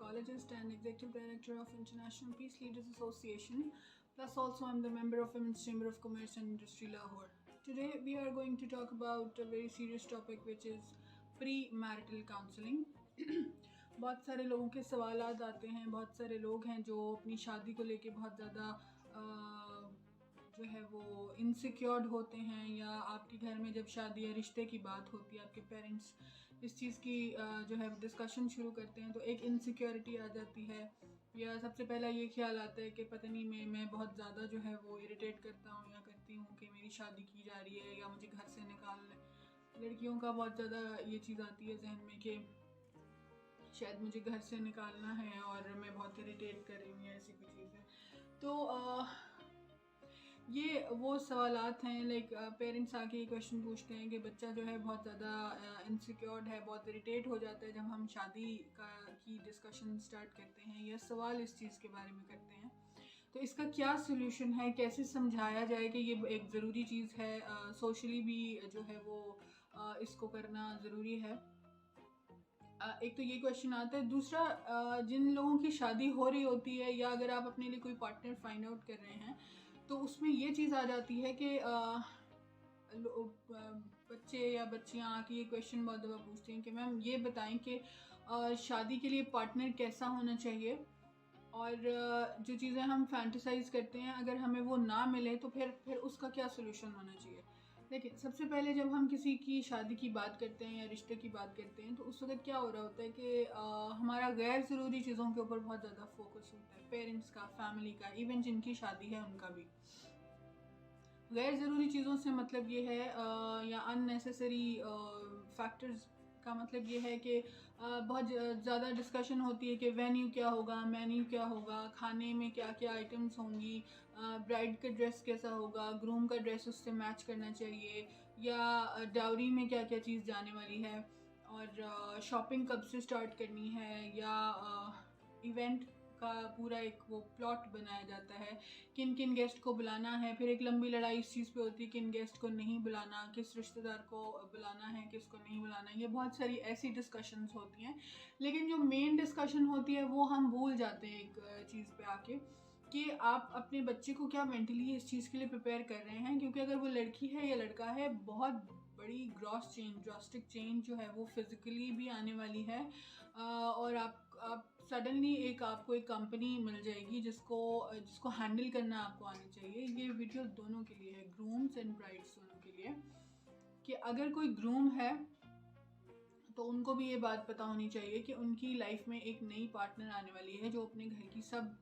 psychologist and executive director of International Peace Leaders Association. Plus, also I'm the member of Women's Chamber of Commerce and Industry, Lahore. Today, we are going to talk about a very serious topic, which is pre-marital counseling. बहुत सारे लोगों के सवालात आते हैं, बहुत सारे लोग हैं जो अपनी शादी को लेके बहुत ज़्यादा जो है वो इनसिक्योर्ड होते हैं, या आपके घर में जब शादी या रिश्ते की बात होती है, आपके पेरेंट्स इस चीज़ की जो है डिस्कशन शुरू करते हैं तो एक इनसिक्योरिटी आ जाती है, या सबसे पहला ये ख्याल आता है कि पता नहीं मैं बहुत ज़्यादा जो है वो इरिटेट करता हूँ या करती हूँ कि मेरी शादी की जा रही है या मुझे घर से निकाल। लड़कियों का बहुत ज़्यादा ये चीज़ आती है जहन में कि शायद मुझे घर से निकालना है और मैं बहुत इरिटेट कर रही हूँ या ऐसी कोई चीज़ है। तो ये वो सवालात हैं, लाइक पेरेंट्स आके ये क्वेश्चन पूछते हैं कि बच्चा जो है बहुत ज़्यादा इनसिक्योर्ड है, बहुत इरिटेट हो जाता है जब हम शादी की डिस्कशन स्टार्ट करते हैं या सवाल इस चीज़ के बारे में करते हैं। तो इसका क्या सोल्यूशन है, कैसे समझाया जाए कि ये एक ज़रूरी चीज़ है, सोशली भी जो है वो इसको करना ज़रूरी है। एक तो ये क्वेश्चन आता है। दूसरा, जिन लोगों की शादी हो रही होती है या अगर आप अपने लिए कोई पार्टनर फाइंड आउट कर रहे हैं तो उसमें ये चीज़ आ जाती है कि बच्चे या बच्चियां आके ये क्वेश्चन बहुत दफ़ा पूछती हैं कि मैम ये बताएं कि शादी के लिए पार्टनर कैसा होना चाहिए, और जो चीज़ें हम फैंटेसाइज करते हैं अगर हमें वो ना मिले तो फिर उसका क्या सोल्यूशन होना चाहिए। देखिए, सबसे पहले जब हम किसी की शादी की बात करते हैं या रिश्ते की बात करते हैं तो उस वक्त क्या हो रहा होता है कि हमारा गैर ज़रूरी चीज़ों के ऊपर बहुत ज़्यादा फोकस होता है, पेरेंट्स का, फैमिली का, इवन जिनकी शादी है उनका भी। गैर ज़रूरी चीज़ों से मतलब ये है या अननेसेसरी फैक्टर्स का मतलब ये है कि बहुत ज़्यादा डिस्कशन होती है कि वेन्यू क्या होगा, मेन्यू क्या होगा, खाने में क्या क्या आइटम्स होंगी, ब्राइड का ड्रेस कैसा होगा, ग्रूम का ड्रेस उससे मैच करना चाहिए, या डाउरी में क्या क्या चीज़ जाने वाली है, और शॉपिंग कब से स्टार्ट करनी है, या इवेंट का पूरा एक वो प्लॉट बनाया जाता है, किन किन गेस्ट को बुलाना है। फिर एक लंबी लड़ाई इस चीज़ पे होती है किन गेस्ट को नहीं बुलाना, किस रिश्तेदार को बुलाना है, किसको नहीं बुलाना। ये बहुत सारी ऐसी डिस्कशंस होती हैं, लेकिन जो मेन डिस्कशन होती है वो हम भूल जाते हैं एक चीज़ पे आके कि आप अपने बच्चे को क्या मेंटली इस चीज़ के लिए प्रिपेयर कर रहे हैं। क्योंकि अगर वो लड़की है या लड़का है, बहुत बड़ी ग्रॉस चेंज, ड्रास्टिक चेंज जो है वो फिज़िकली भी आने वाली है, और आप सडनली आपको एक कंपनी मिल जाएगी जिसको हैंडल करना आपको आना चाहिए। ये वीडियो दोनों के लिए है, ग्रूम्स एंड ब्राइड्स दोनों के लिए, कि अगर कोई ग्रूम है तो उनको भी ये बात पता होनी चाहिए कि उनकी लाइफ में एक नई पार्टनर आने वाली है जो अपने घर की सब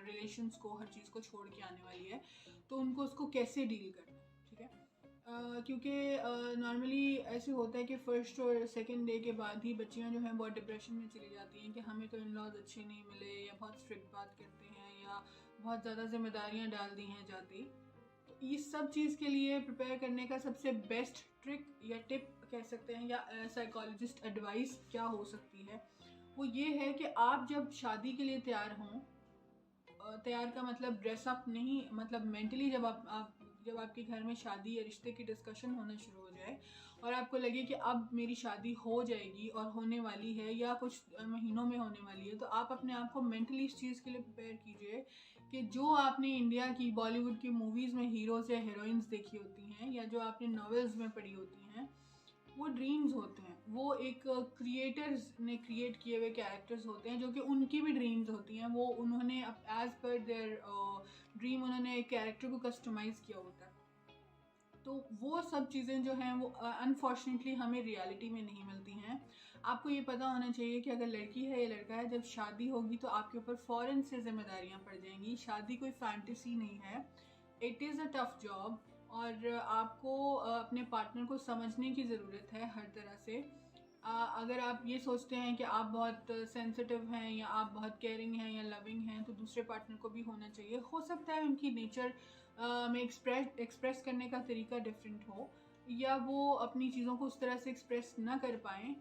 रिलेशंस को, हर चीज़ को छोड़ के आने वाली है, तो उनको उसको कैसे डील करना है। ठीक है, क्योंकि नॉर्मली ऐसे होता है कि फर्स्ट और सेकंड डे के बाद ही बच्चियां जो हैं बहुत डिप्रेशन में चली जाती हैं कि हमें तो इन लॉज अच्छे नहीं मिले, या बहुत स्ट्रिक्ट बात करते हैं, या बहुत ज़्यादा जिम्मेदारियां डाल दी हैं जाती। तो इस सब चीज़ के लिए प्रिपेयर करने का सबसे बेस्ट ट्रिक या टिप कह सकते हैं, या साइकोलॉजिस्ट एडवाइस क्या हो सकती है, वो ये है कि आप जब शादी के लिए तैयार हों, तैयार का मतलब ड्रेसअप नहीं, मतलब मेंटली जब आपके घर में शादी या रिश्ते की डिस्कशन होना शुरू हो जाए और आपको लगे कि अब मेरी शादी हो जाएगी और होने वाली है या कुछ महीनों में होने वाली है, तो आप अपने आप को मेंटली इस चीज़ के लिए प्रिपेयर कीजिए कि जो आपने इंडिया की, बॉलीवुड की मूवीज़ में हीरोज़ या हीरोइंस देखी होती हैं, या जो आपने नॉवेल्स में पढ़ी होती हैं, वो ड्रीम्स होते हैं। वो एक क्रिएटर्स ने क्रिएट किए हुए कैरेक्टर्स होते हैं जो कि उनकी भी ड्रीम्स होती हैं। वो उन्होंने एज पर देयर ड्रीम उन्होंने एक कैरेक्टर को कस्टमाइज़ किया होता है। तो वो सब चीज़ें जो हैं वो अनफॉर्चुनेटली हमें रियलिटी में नहीं मिलती हैं। आपको ये पता होना चाहिए कि अगर लड़की है या लड़का है, जब शादी होगी तो आपके ऊपर फ़ौरन से जिम्मेदारियां पड़ जाएंगी। शादी कोई फैंटेसी नहीं है, it is a tough job, और आपको अपने पार्टनर को समझने की ज़रूरत है हर तरह से। अगर आप ये सोचते हैं कि आप बहुत सेंसिटिव हैं या आप बहुत केयरिंग हैं या लविंग हैं, तो दूसरे पार्टनर को भी होना चाहिए। हो सकता है उनकी नेचर में एक्सप्रेस करने का तरीका डिफरेंट हो, या वो अपनी चीज़ों को उस तरह से एक्सप्रेस ना कर पाएँ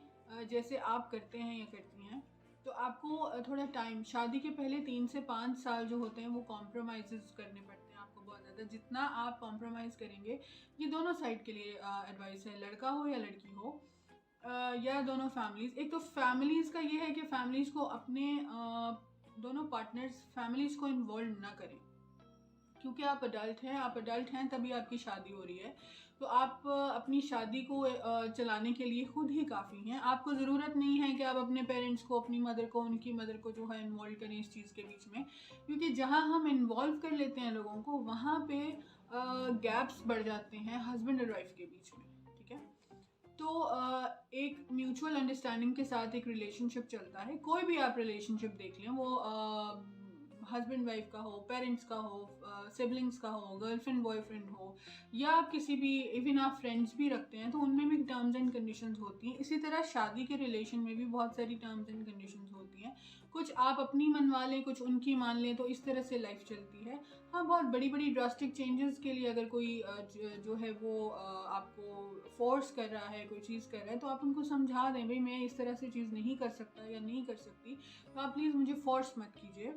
जैसे आप करते हैं या करती हैं। तो आपको थोड़ा टाइम, शादी के पहले 3 से 5 साल जो होते हैं वो कॉम्प्रोमाइज़ करने पड़ते हैं आपको बहुत ज़्यादा। जितना आप कॉम्प्रोमाइज़ करेंगे, ये दोनों साइड के लिए एडवाइस है, लड़का हो या लड़की हो, या दोनों फैमिलीज़, एक तो फैमिलीज़ का ये है कि फैमिलीज़ को अपने दोनों पार्टनर्स फैमिलीज़ को इन्वॉल्व ना करें, क्योंकि आप अडल्ट हैं तभी आपकी शादी हो रही है। तो आप अपनी शादी को चलाने के लिए खुद ही काफ़ी हैं। आपको ज़रूरत नहीं है कि आप अपने पेरेंट्स को, अपनी मदर को, उनकी मदर को जो है इन्वॉल्व करें इस चीज़ के बीच में, क्योंकि जहाँ हम इन्वॉल्व कर लेते हैं लोगों को, वहाँ पे गैप्स बढ़ जाते हैं हस्बैंड और वाइफ के बीच में, ठीक है। तो एक म्यूचुअल अंडरस्टैंडिंग के साथ एक रिलेशनशिप चलता है। कोई भी आप रिलेशनशिप देख लें, वो हस्बैंड वाइफ का हो, पेरेंट्स का हो, सिबलिंग्स का हो, गर्लफ्रेंड बॉयफ्रेंड हो, या आप किसी भी, इवन आप फ्रेंड्स भी रखते हैं तो उनमें भी टर्म्स एंड कंडीशंस होती हैं। इसी तरह शादी के रिलेशन में भी बहुत सारी टर्म्स एंड कंडीशंस होती हैं। कुछ आप अपनी मनवा लें, कुछ उनकी मान लें, तो इस तरह से लाइफ चलती है। हाँ, बहुत बड़ी बड़ी ड्रास्टिक चेंजेस के लिए अगर कोई जो है वो आपको फोर्स कर रहा है, कोई चीज़ कर रहा है, तो आप उनको समझा दें, भाई मैं इस तरह से चीज़ नहीं कर सकता या नहीं कर सकती, तो आप प्लीज़ मुझे फोर्स मत कीजिए।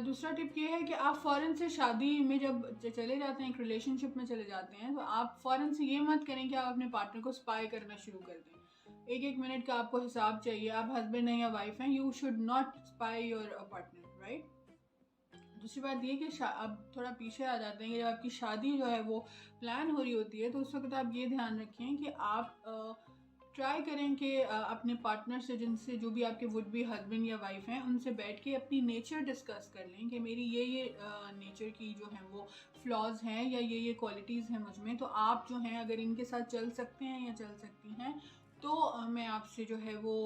दूसरा टिप ये है कि आप फ़ौरन से शादी में जब चले जाते हैं, एक रिलेशनशिप में चले जाते हैं, तो आप फ़ौरन से ये मत करें कि आप अपने पार्टनर को स्पाई करना शुरू कर दें। एक एक मिनट का आपको हिसाब चाहिए। आप हस्बैंड हैं या वाइफ हैं, you should not spy your partner, right. दूसरी बात ये कि अब थोड़ा पीछे आ जाते हैं कि जब आपकी शादी जो है वो प्लान हो रही होती है, तो उस वक्त आप ये ध्यान रखें कि आप ट्राई करें कि अपने पार्टनर से, जिनसे जो भी आपके वुड बी हस्बैंड या वाइफ हैं, उनसे बैठ के अपनी नेचर डिस्कस कर लें कि मेरी ये नेचर की जो है वो फ्लॉज हैं या ये क्वालिटीज़ हैं मुझ में, तो आप जो हैं अगर इनके साथ चल सकते हैं या चल सकती हैं, तो मैं आपसे जो है वो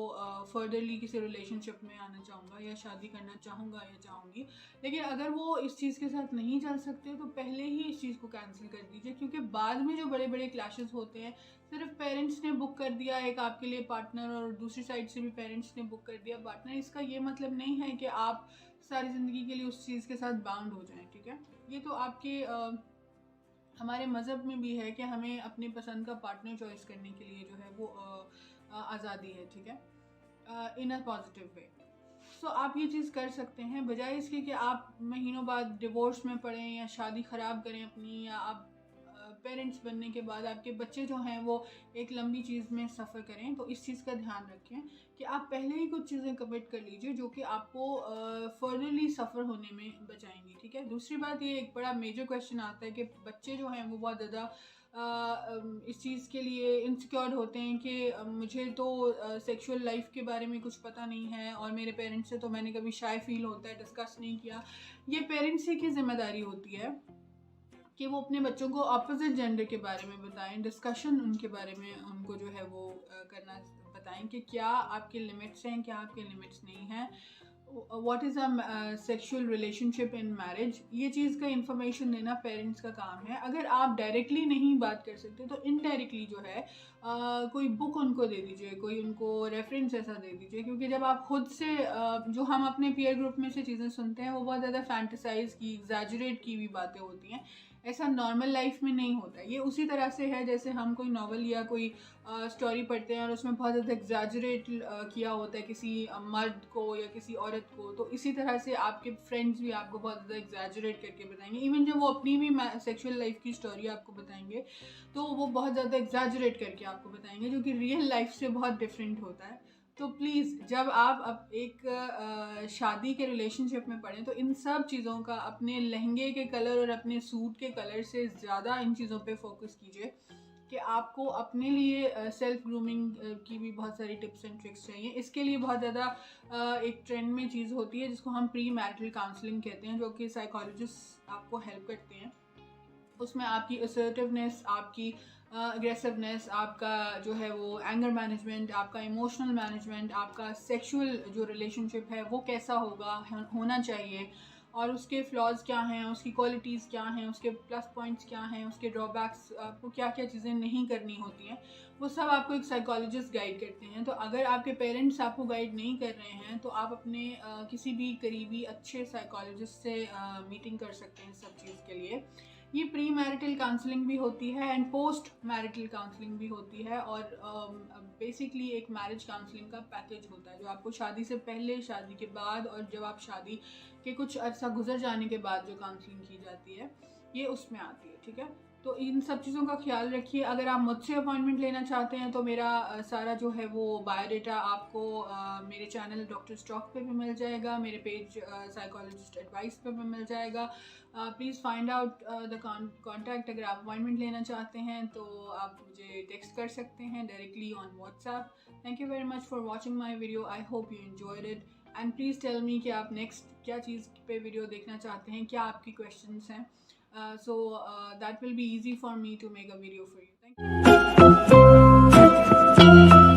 फर्दरली किसी रिलेशनशिप में आना चाहूँगा या शादी करना चाहूँगा या चाहूँगी। लेकिन अगर वो इस चीज़ के साथ नहीं चल सकते, तो पहले ही इस चीज़ को कैंसिल कर दीजिए, क्योंकि बाद में जो बड़े बड़े क्लैशेस होते हैं, सिर्फ पेरेंट्स ने बुक कर दिया एक आपके लिए पार्टनर और दूसरी साइड से भी पेरेंट्स ने बुक कर दिया पार्टनर, इसका ये मतलब नहीं है कि आप सारी ज़िंदगी के लिए उस चीज़ के साथ बाउंड हो जाएं, ठीक है। ये तो आपके हमारे मज़हब में भी है कि हमें अपनी पसंद का पार्टनर चॉइस करने के लिए जो है वो आज़ादी है, ठीक है, इन अ पॉजिटिव वे। सो आप ये चीज़ कर सकते हैं, बजाय इसके कि आप महीनों बाद डिवोर्स में पड़ें या शादी ख़राब करें अपनी, या आप पेरेंट्स बनने के बाद आपके बच्चे जो हैं वो एक लंबी चीज़ में सफ़र करें। तो इस चीज़ का ध्यान रखें कि आप पहले ही कुछ चीज़ें कमिट कर लीजिए जो कि आपको फर्दरली सफ़र होने में बचाएंगी, ठीक है। दूसरी बात, ये एक बड़ा मेजर क्वेश्चन आता है कि बच्चे जो हैं वो बहुत ज़्यादा इस चीज़ के लिए इनसिक्योर होते हैं कि मुझे तो सेक्सुअल लाइफ के बारे में कुछ पता नहीं है, और मेरे पेरेंट्स से तो मैंने कभी शाय फील होता है डिस्कस नहीं किया। ये पेरेंट्स ही की जिम्मेदारी होती है कि वो अपने बच्चों को अपोजिट जेंडर के बारे में बताएं, डिस्कशन उनके बारे में उनको जो है वो करना बताएं कि क्या आपके लिमिट्स हैं, क्या आपके लिमिट्स नहीं हैं, what is a sexual relationship in marriage. ये चीज़ का इंफॉर्मेशन देना पेरेंट्स का काम है। अगर आप डायरेक्टली नहीं बात कर सकते, तो इनडायरेक्टली जो है कोई बुक उनको दे दीजिए, कोई उनको रेफरेंस ऐसा दे दीजिए, क्योंकि जब आप खुद से जो हम अपने पीयर ग्रुप में से चीज़ें सुनते हैं, वो बहुत ज़्यादा फैंटेसाइज की, एग्जैजरेट की भी बातें होती हैं। ऐसा नॉर्मल लाइफ में नहीं होता। ये उसी तरह से है जैसे हम कोई नॉवल या कोई स्टोरी पढ़ते हैं और उसमें बहुत ज़्यादा एग्जैजरेट किया होता है किसी मर्द को या किसी औरत को, तो इसी तरह से आपके फ्रेंड्स भी आपको बहुत ज़्यादा एग्जैजरेट करके बताएंगे। इवन जब वो अपनी भी सेक्सुअल लाइफ की स्टोरी आपको बताएंगे, तो वो बहुत ज़्यादा एग्जैजरेट करके आपको बताएंगे, जो कि रियल लाइफ से बहुत डिफरेंट होता है। तो प्लीज़, जब आप अब एक शादी के रिलेशनशिप में पड़ें, तो इन सब चीज़ों का, अपने लहंगे के कलर और अपने सूट के कलर से ज़्यादा इन चीज़ों पे फोकस कीजिए कि आपको अपने लिए सेल्फ ग्रूमिंग की भी बहुत सारी टिप्स एंड ट्रिक्स चाहिए। इसके लिए बहुत ज़्यादा एक ट्रेंड में चीज़ होती है जिसको हम प्री मैरिटल काउंसलिंग कहते हैं, जो कि साइकोलॉजिस्ट आपको हेल्प करते हैं। उसमें आपकी असर्टिवनेस, आपकी अग्रेसिवनेस, आपका जो है वो एंगर मैनेजमेंट, आपका इमोशनल मैनेजमेंट, आपका सेक्सुअल जो रिलेशनशिप है वो कैसा होना चाहिए, और उसके फ्लॉज क्या हैं, उसकी क्वालिटीज़ क्या हैं, उसके प्लस पॉइंट्स क्या हैं, उसके ड्रॉबैक्स, आपको क्या क्या चीज़ें नहीं करनी होती हैं, वो सब आपको एक साइकोलॉजिस्ट गाइड करते हैं। तो अगर आपके पेरेंट्स आपको गाइड नहीं कर रहे हैं, तो आप अपने किसी भी करीबी अच्छे साइकोलॉजिस्ट से मीटिंग कर सकते हैं इस सब चीज़ के लिए। ये प्री मैरिटल काउंसलिंग भी होती है एंड पोस्ट मैरिटल काउंसलिंग भी होती है, और बेसिकली एक मैरिज काउंसलिंग का पैकेज होता है जो आपको शादी से पहले, शादी के बाद, और जब आप शादी के कुछ अर्सा गुजर जाने के बाद जो काउंसलिंग की जाती है, ये उसमें आती है, ठीक है। तो इन सब चीज़ों का ख्याल रखिए। अगर आप मुझसे अपॉइंटमेंट लेना चाहते हैं तो मेरा सारा जो है वो बायोडाटा आपको मेरे चैनल डॉक्टर स्टॉक पे भी मिल जाएगा, मेरे पेज साइकोलॉजिस्ट एडवाइस पे भी मिल जाएगा। Please find out the contact. अगर आप अपॉइंटमेंट लेना चाहते हैं तो आप मुझे टेक्स्ट कर सकते हैं directly on WhatsApp. Thank you very much for watching my video. I hope you enjoyed it and please tell me कि आप नेक्स्ट क्या चीज़ पे वीडियो देखना चाहते हैं, क्या आपकी क्वेश्चंस हैं। So that will be easy for me to make a video for you. Thank you.